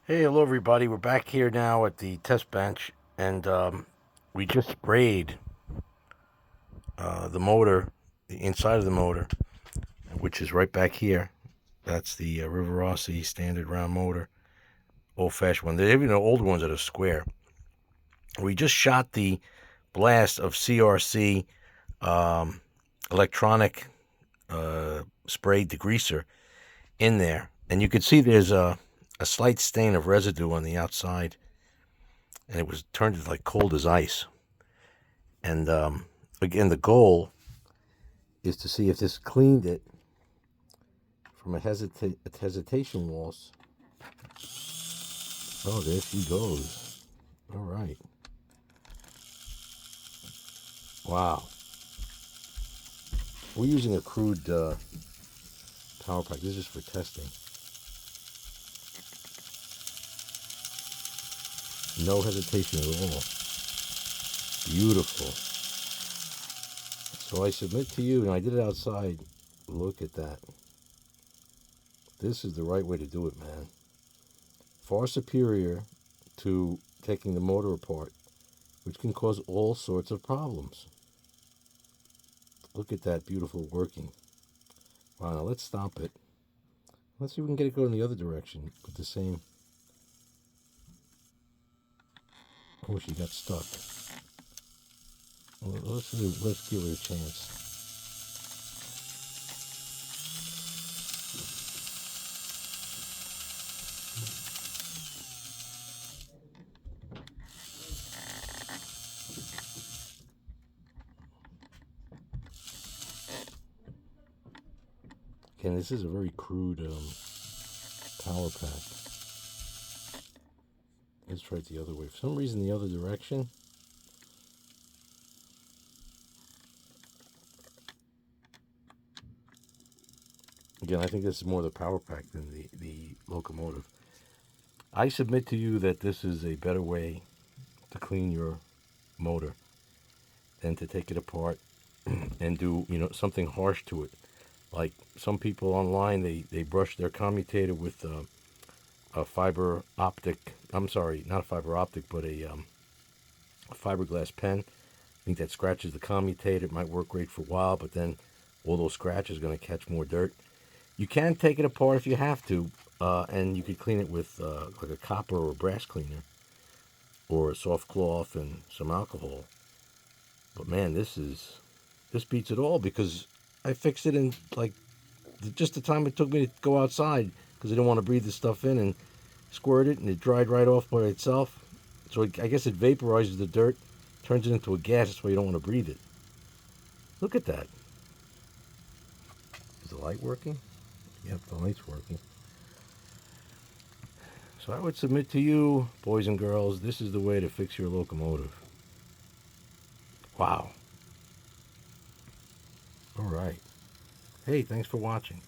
Hey, hello everybody. We're back here now at the test bench, and we just sprayed the motor, the inside of the motor, which is right back here. That's the Rivarossi standard round motor, old-fashioned one. They have even the old ones that are square. We just shot the blast of CRC Electronic Spray Degreaser in there, and you can see there's a slight stain of residue on the outside, and it was turned into like cold as ice. And again, the goal is to see if this cleaned it from a hesitation loss. Oh, there she goes. All right. Wow. We're using a crude power pack. This is for testing. No hesitation at all. Beautiful. So I submit to you, and I did it outside. Look at that. This is the right way to do it, man. Far superior to taking the motor apart, which can cause all sorts of problems. Look at that beautiful working. Wow, now let's stop it. Let's see if we can get it going in the other direction with the same. Oh, she got stuck. Well, let's give her a chance. Again, this is a very crude power pack. Let's try it the other way. For some reason, the other direction. Again, I think this is more the power pack than the locomotive. I submit to you that this is a better way to clean your motor than to take it apart and do something harsh to it. Like some people online, they brush their commutator with a fiber optic. I'm sorry, not a fiber optic, but a fiberglass pen. I think that scratches the commutator. It might work great for a while, but then all those scratches are going to catch more dirt. You can take it apart if you have to, and you could clean it with like a copper or brass cleaner, or a soft cloth and some alcohol. But man, this beats it all, because I fixed it in like just the time it took me to go outside, because I didn't want to breathe the stuff in, and squirt it, and it dried right off by itself. So I guess it vaporizes the dirt, turns it into a gas. That's why you don't want to breathe it. Look at that. Is the light working? Yep, the light's working. So I would submit to you, boys and girls, this is the way to fix your locomotive. Wow. All right. Hey, thanks for watching.